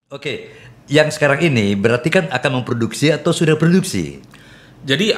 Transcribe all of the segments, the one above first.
Oke, yang sekarang ini berarti kan akan memproduksi atau sudah produksi? Jadi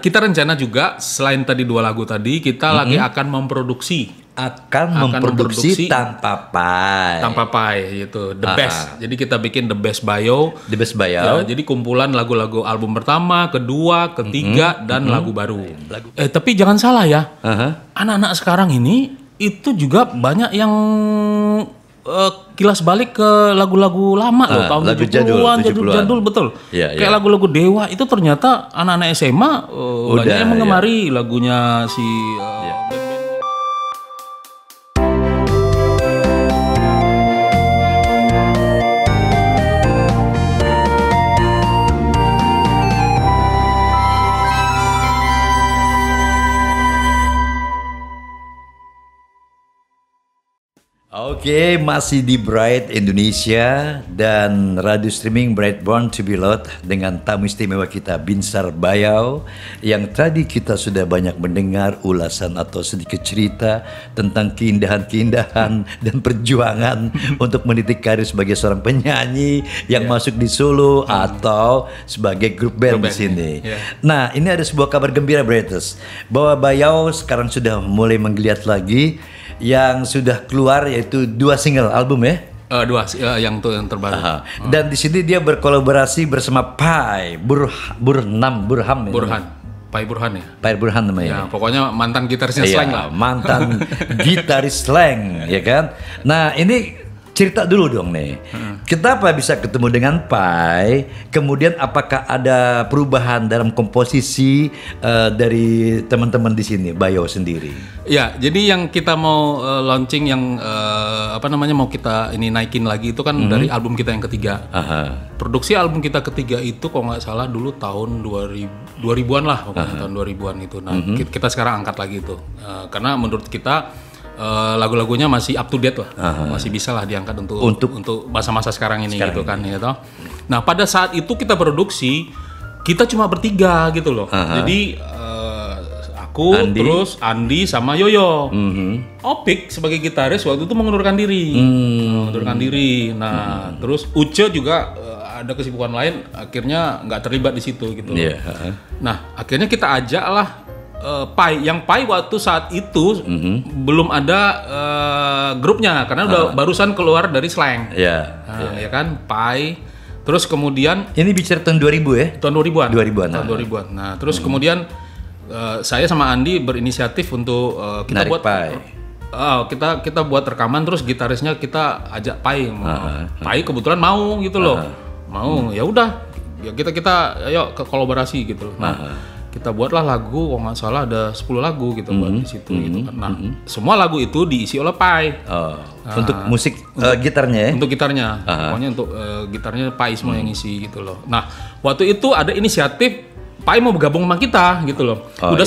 kita rencana juga selain tadi 2 lagu tadi, kita lagi akan memproduksi Akan memproduksi tanpa pai. gitu, the best. Jadi kita bikin the best bio. The Best Ya, Bayau. jadi kumpulan lagu-lagu album pertama, kedua, ketiga, dan lagu baru. Tapi jangan salah ya, Aha. anak-anak sekarang ini itu juga banyak yang kilas balik ke lagu-lagu lama loh, tahun lagu 70-an, jadul, jadul betul. Iya, Kayak iya. lagu-lagu Dewa itu ternyata anak-anak SMA banyak yang iya. mengemari lagunya si Oke, masih di Bright Indonesia dan radio streaming Bright Born to be Loved dengan tamu istimewa kita Binsar Bayau yang tadi kita sudah banyak mendengar ulasan atau sedikit cerita tentang keindahan-keindahan dan perjuangan untuk meniti karir sebagai seorang penyanyi yang masuk di solo atau sebagai grup band di sini. Nah, ini ada sebuah kabar gembira Brighters bahwa Bayau sekarang sudah mulai menggeliat lagi yang sudah keluar yaitu 2 single album ya. yang terbaru. Dan di sini dia berkolaborasi bersama Pai Burham Burhan, Pai Burhan ya. Pai Burhan namanya. Ya, pokoknya mantan gitarisnya Slang lah. Mantan gitaris Slang ya kan. Nah, ini cerita dulu dong nih. Kenapa bisa ketemu dengan Pai? Kemudian apakah ada perubahan dalam komposisi dari teman-teman di sini, Bayau sendiri? Ya, jadi yang kita mau launching yang mau kita ini naikin lagi itu kan dari album kita yang ketiga. Produksi album kita ketiga itu kalau nggak salah dulu tahun 2000-an lah, pokoknya tahun 2000-an itu. Nah, kita sekarang angkat lagi itu. Karena menurut kita lagu-lagunya masih up to date lah, masih bisa lah diangkat untuk masa-masa sekarang ini gitu kan ya toh. Nah, pada saat itu kita produksi kita cuma bertiga gitu loh. Jadi aku, terus Andi sama Yoyo. Opik sebagai gitaris waktu itu mengundurkan diri. Nah, terus Uce juga ada kesibukan lain, akhirnya nggak terlibat di situ gitu. Nah, akhirnya kita ajak lah Pai. Yang Pai waktu saat itu belum ada grupnya karena udah barusan keluar dari Slang. Ya kan, Pai. Terus kemudian Ini bicara tahun 2000 ya? tahun 2000-an. 2000-an. Tahun 2000-an. Nah, terus kemudian saya sama Andi berinisiatif untuk kita Narik buat Pai. kita buat rekaman, terus gitarisnya kita ajak Pai. Pai kebetulan mau gitu loh. Mau. Ya udah. Ya kita ayo ke kolaborasi gitu. Nah, kita buatlah lagu, kalau nggak salah ada 10 lagu gitu buat di situ gitu kan. Nah, semua lagu itu diisi oleh Pai. Untuk musik gitarnya ya? Untuk gitarnya, pokoknya untuk gitarnya Pai semua yang ngisi gitu loh. Nah, waktu itu ada inisiatif Pai mau bergabung sama kita gitu loh. Udah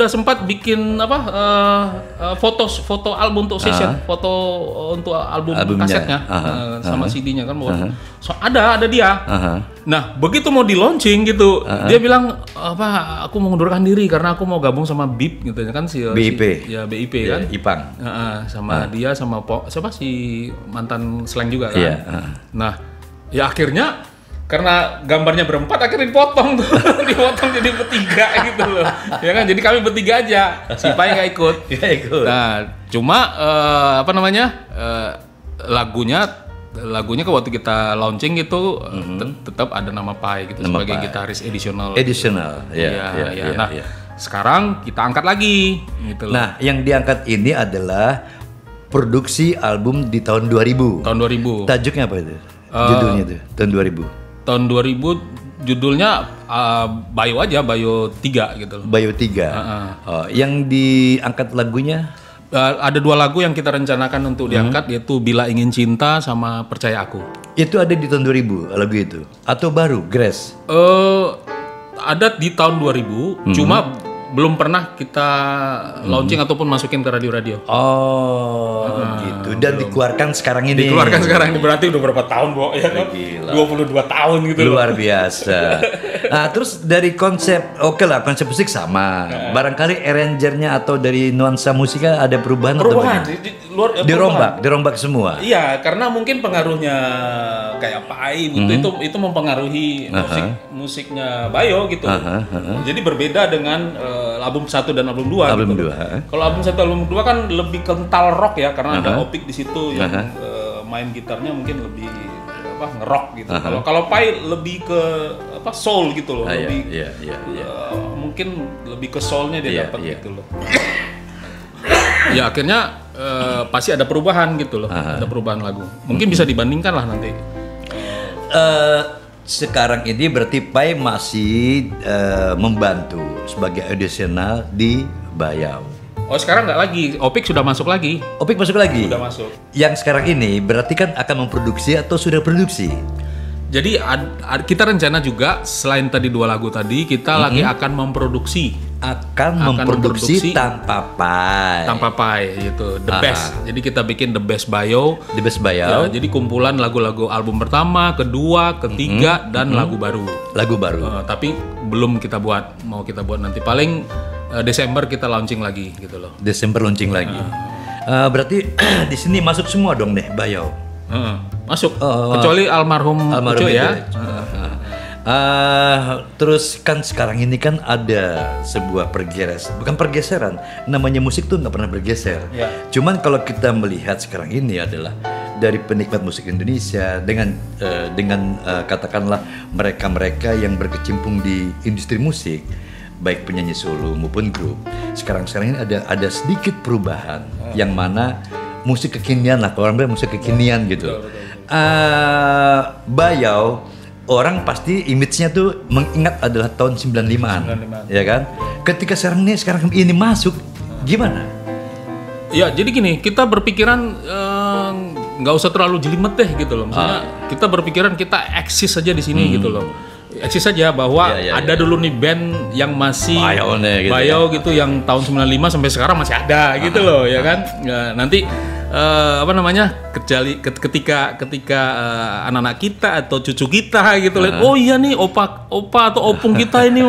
sempat bikin foto album untuk session, foto untuk albumnya, kasetnya sama CD-nya kan. So, ada dia. Nah, begitu mau di launching gitu, dia bilang aku mau mengundurkan diri karena aku mau gabung sama BIP gitu kan BIP. BIP kan. Ipang. Sama dia sama siapa si mantan Slang juga kan. Nah, ya akhirnya karena gambarnya berempat akhirnya dipotong tuh. Dipotong jadi bertiga gitu loh. Ya kan, jadi kami bertiga aja. Si Pai nggak ikut. Nah, cuma lagunya waktu kita launching gitu tetap ada nama Pai gitu Nama sebagai Pai. gitaris additional. Nah, sekarang kita angkat lagi gitu loh. Nah, yang diangkat ini adalah produksi album di tahun 2000. Tahun 2000. Tajuknya apa itu? Judulnya itu tahun 2000. Tahun 2000 judulnya Bayo aja, Bayo 3 gitu loh. Bayo 3. Yang diangkat lagunya Ada 2 lagu yang kita rencanakan untuk diangkat, yaitu Bila Ingin Cinta sama Percaya Aku. itu ada di tahun 2000 lagu itu atau baru Grace? Ada di tahun 2000, cuma belum pernah kita launching ataupun masukin ke radio-radio. Gitu. Dan dikeluarkan sekarang ini. Dikeluarkan sekarang ini berarti udah berapa tahun, Bo? Ya kan? 22 tahun gitu loh. Luar biasa. Nah, terus dari konsep, konsep musik sama. Barangkali arrangernya atau dari nuansa musiknya ada perubahan atau bagaimana? Dirombak Dirombak semua. Iya, karena mungkin pengaruhnya kayak Pai itu mempengaruhi musiknya Bayo gitu. Jadi berbeda dengan album 1 dan album 2 Album gitu. 2. Kalau album 1 album 2 kan lebih kental rock ya karena ada Opik di situ yang main gitarnya mungkin lebih ngerok gitu. Kalau Pai lebih ke soul gitu loh, lebih mungkin lebih ke soulnya dia dapat gitu loh. Ya akhirnya pasti ada perubahan gitu loh, ada perubahan lagu. Mungkin bisa dibandingkan lah nanti. Sekarang ini berarti Pai masih membantu sebagai additional di Bayau. Oh sekarang nggak lagi, Opik sudah masuk lagi. Opik masuk lagi? Sudah masuk. Yang sekarang ini berarti kan akan memproduksi atau sudah produksi? Jadi kita rencana juga selain tadi 2 lagu tadi, kita lagi akan memproduksi. Memproduksi tanpa Pai. Tanpa Pai gitu, the best. Jadi kita bikin the best Bayo. The best Bayau. Ya, jadi kumpulan lagu-lagu album pertama, kedua, ketiga, dan lagu baru. Lagu baru. Tapi belum kita buat, mau kita buat nanti paling Desember kita launching lagi gitu loh. Desember launching lagi. Berarti di sini masuk semua dong deh Bayau. Masuk. Kecuali almarhum Uco ya. Terus kan sekarang ini kan ada sebuah pergeseran. Namanya musik tuh nggak pernah bergeser. Ya. Cuman kalau kita melihat sekarang ini adalah dari penikmat musik Indonesia dengan katakanlah mereka yang berkecimpung di industri musik, baik penyanyi solo maupun grup. Sekarang ini ada sedikit perubahan yang mana musik kekinian lah, kalau orang bilang musik kekinian gitu. Bayau orang pasti image-nya tuh mengingat adalah tahun 95-an. Ya kan? Ketika sekarang ini masuk gimana? Ya jadi gini, kita berpikiran nggak usah terlalu jelimet deh gitu loh. Maksudnya kita berpikiran kita eksis saja di sini gitu loh. Eksis saja bahwa ada dulu nih band yang masih Bayo gitu yang tahun 95 sampai sekarang masih ada gitu loh ya kan. Nanti ketika anak-anak kita atau cucu kita gitu lihat, oh iya nih opa atau opung kita ini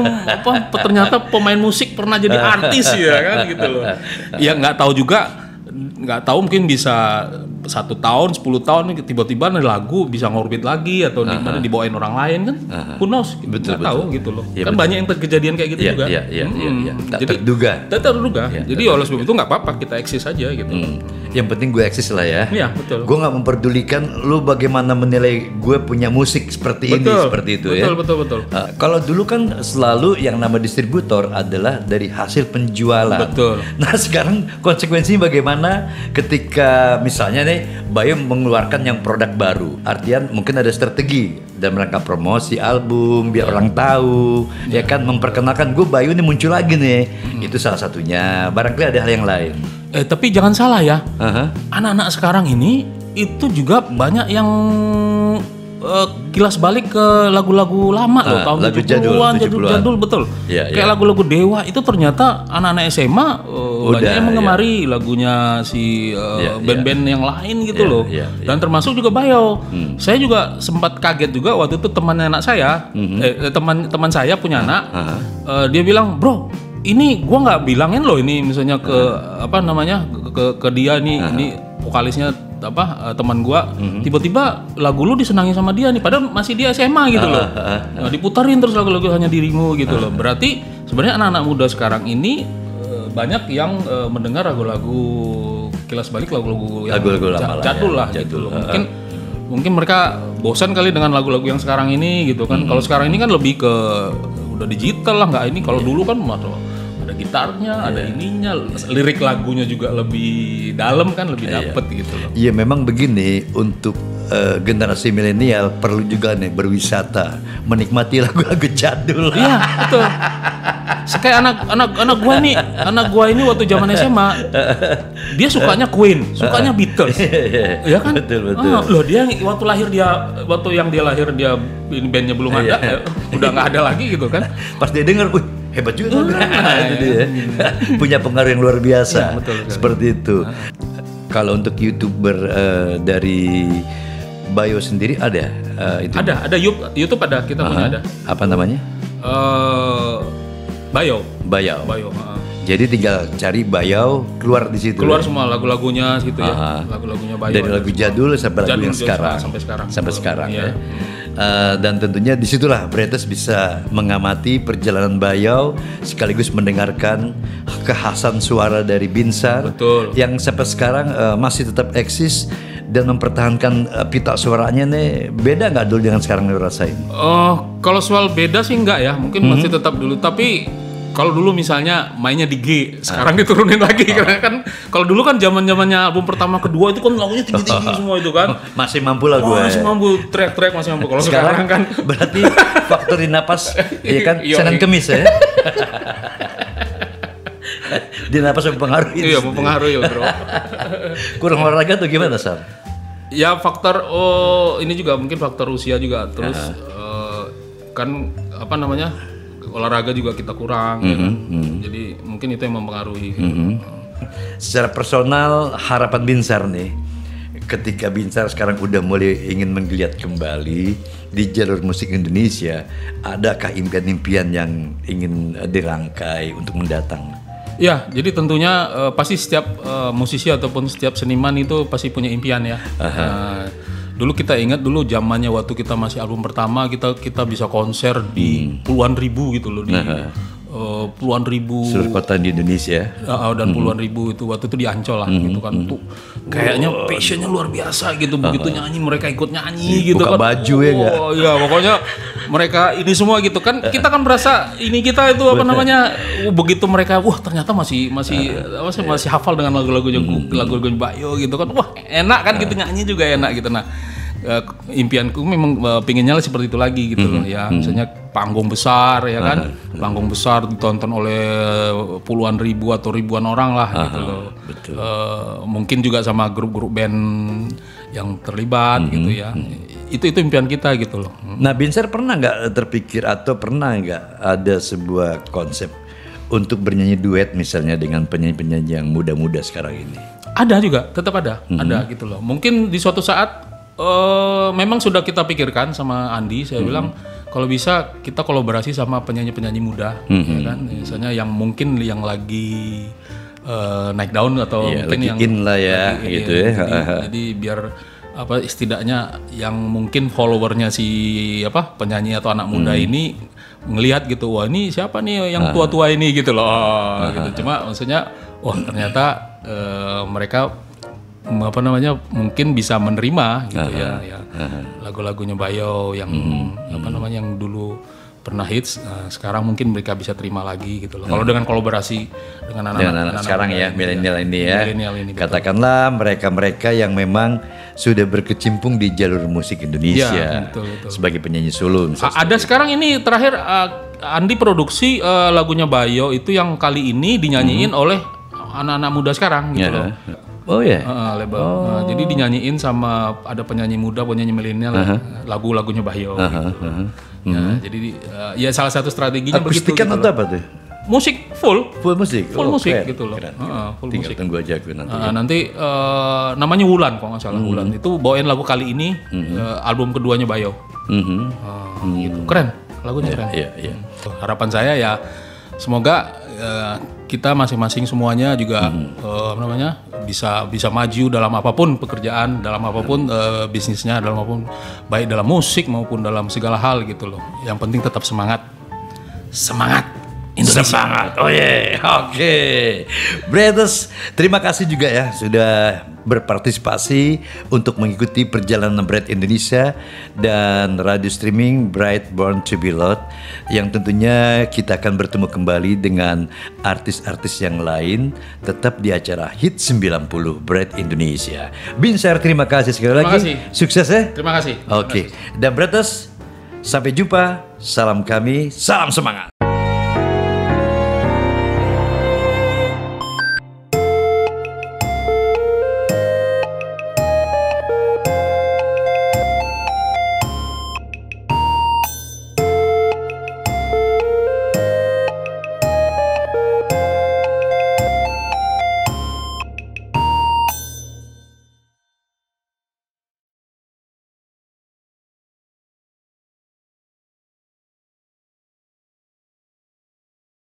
ternyata pemain musik pernah jadi artis ya kan gitu loh. Ya nggak tahu mungkin bisa 1 tahun, 10 tahun tiba-tiba ada lagu bisa ngorbit lagi atau dimana dibawain orang lain kan, who knows, nggak tahu gitu loh. Ya, kan banyak yang kejadian kayak gitu juga. Tak terduga. Jadi oleh sebab itu nggak apa-apa kita eksis aja gitu. Yang penting gue eksis lah ya. Iya betul. Gue nggak memperdulikan lu bagaimana menilai gue punya musik seperti ini seperti itu ya. Betul. Kalau dulu kan selalu yang nama distributor adalah dari hasil penjualan. Betul. Nah sekarang konsekuensinya bagaimana ketika misalnya nih Bayo mengeluarkan yang produk baru, artian mungkin ada strategi dalam rangka promosi album biar orang tahu, ya kan, memperkenalkan gue Bayo ini muncul lagi nih. Itu salah satunya. Barangkali ada hal yang lain. Tapi jangan salah ya, anak-anak sekarang ini itu juga banyak yang kilas balik ke lagu-lagu lama loh, tahun lagu 70-an, jadul betul. Kayak lagu-lagu Dewa itu ternyata anak-anak SMA banyak yang mengemari lagunya si band-band yang lain gitu loh. Dan termasuk juga Bayo. Saya juga sempat kaget juga waktu itu temannya anak saya, teman saya punya anak, dia bilang, "Bro, ini gua nggak bilangin loh ini misalnya ke ke dia nih, ini vokalisnya teman gua, tiba-tiba lagu lu disenangi sama dia nih, padahal masih dia SMA gitu loh. Nah, diputarin terus lagu-lagu Hanya Dirimu gitu loh. Berarti sebenarnya anak-anak muda sekarang ini banyak yang mendengar lagu-lagu kilas balik, lagu-lagu yang jadul lah gitu loh. Mungkin mereka bosan kali dengan lagu-lagu yang sekarang ini gitu kan. Kalau sekarang ini kan lebih ke udah digital lah, nggak ini. Kalau dulu kan ada gitarnya, ada ininya, lirik lagunya juga lebih dalam kan, lebih dapet gitu loh. Iya memang begini, untuk generasi milenial perlu juga nih berwisata, menikmati lagu-lagu jadul. Iya betul. Kayak anak gua ini waktu zaman SMA dia sukanya Queen, sukanya Beatles, ya kan? Betul. Loh dia waktu yang dia lahir ini bandnya belum ada, udah nggak ada lagi gitu kan? Pas dia denger, hebat juga tuh. Itu dia. Punya pengaruh yang luar biasa. Betul. Seperti itu. Kalau untuk YouTuber dari Bayo sendiri ada itu? Ada YouTube ada, kita punya ada. Apa namanya? Bayo. Jadi tinggal cari Bayau keluar di situ. Keluar semua lagu-lagunya gitu ya. Lagu-lagunya Bayau. Dari lagu jadul sampai lagu yang sekarang. Sampai sekarang. Ya. Dan tentunya disitulah Bretes bisa mengamati perjalanan Bayau sekaligus mendengarkan kekhasan suara dari Binsar. Betul. Yang sampai sekarang masih tetap eksis dan mempertahankan pita suaranya nih. Beda nggak dulu dengan sekarang lu rasain? Kalau soal beda sih enggak ya, mungkin masih tetap dulu. Tapi kalau dulu misalnya mainnya di G, sekarang diturunin lagi karena kan kalau dulu kan zaman-zamannya album pertama kedua itu kan lagunya tinggi-tinggi semua itu kan. Masih mampu lah gue. Masih mampu track masih mampu. Kalau sekarang kan berarti faktor di napas ya kan Senin Kemis ya. Di napas mempengaruhi. Iya, mempengaruhi Bro. Kurang olahraga tuh gimana, Sar? Ya faktor ini juga mungkin faktor usia juga terus kan apa namanya? Olahraga juga kita kurang ya kan? Jadi mungkin itu yang mempengaruhi. Secara personal harapan Binsar nih ketika Binsar sekarang udah mulai ingin menggeliat kembali di jalur musik Indonesia, adakah impian-impian yang ingin dirangkai untuk mendatang? Ya, jadi tentunya pasti setiap musisi ataupun setiap seniman itu pasti punya impian ya. Dulu kita ingat dulu zamannya waktu kita masih album pertama kita bisa konser di puluhan ribu gitu loh di puluhan ribu seluruh kota di Indonesia dan puluhan ribu itu waktu itu di Ancol lah gitu kan tuh kayaknya passionnya luar biasa gitu begitu nyanyi mereka ikut nyanyi gitu buka kan baju ya nggak? Iya pokoknya mereka ini semua gitu kan kita kan berasa ini kita itu apa namanya begitu mereka ternyata masih hafal dengan lagu-lagunya lagu-lagu Bayo gitu kan enak kan gitu nyanyi juga enak gitu nah impianku memang pinginnya seperti itu lagi gitu loh ya misalnya panggung besar ya kan panggung besar ditonton oleh puluhan ribu atau ribuan orang lah gitu loh mungkin juga sama grup-grup band yang terlibat gitu ya itu impian kita gitu loh. Nah Binsar pernah nggak terpikir atau pernah nggak ada sebuah konsep untuk bernyanyi duet misalnya dengan penyanyi-penyanyi yang muda-muda sekarang ini? Ada juga tetap ada gitu loh mungkin di suatu saat memang sudah kita pikirkan sama Andi, saya bilang kalau bisa kita kolaborasi sama penyanyi-penyanyi muda, ya kan, misalnya yang mungkin yang lagi naik daun atau mungkin yang in lah ya, gitu ya. Jadi biar apa istilahnya yang mungkin followernya si penyanyi atau anak muda ini ngelihat gitu, wah ini siapa nih yang tua-tua ini gitu loh, gitu. Cuma maksudnya, ternyata mereka mungkin bisa menerima gitu ya lagu-lagunya Bayo yang yang dulu pernah hits sekarang mungkin mereka bisa terima lagi gitu loh kalau dengan kolaborasi dengan anak-anak sekarang ya milenial ini ya ini, katakanlah mereka yang memang sudah berkecimpung di jalur musik Indonesia ya, betul. Sebagai penyanyi solo ada sekarang ini terakhir Andi produksi lagunya Bayo itu yang kali ini dinyanyiin oleh anak-anak muda sekarang gitu loh. Oh ya, label. Jadi dinyanyiin sama ada penyanyi muda, penyanyi milenial, lagu-lagunya Bayo. Jadi ya salah satu strateginya begitu. Akustikan atau apa tuh? Musik full musik keren. gitu loh. Full tinggal musik. tunggu aja gue nanti. Nanti namanya Wulan kalau nggak salah Wulan itu bawain lagu kali ini album keduanya Bayo. Gitu. Keren, lagunya keren. Iya. Harapan saya ya semoga kita masing-masing semuanya juga bisa maju dalam apapun pekerjaan, dalam apapun bisnisnya, dalam apapun baik dalam musik maupun dalam segala hal gitu loh. Yang penting tetap semangat Indonesia. Semangat. Oke. Bretes, terima kasih juga ya sudah berpartisipasi untuk mengikuti perjalanan Bright Indonesia dan radio streaming Bright Born to be Loved yang tentunya kita akan bertemu kembali dengan artis-artis yang lain tetap di acara Hit 90 Bright Indonesia. Binsar, terima kasih sekali lagi. Sukses ya. Terima kasih. Oke. Dan Bretes, sampai jumpa. Salam kami, salam semangat.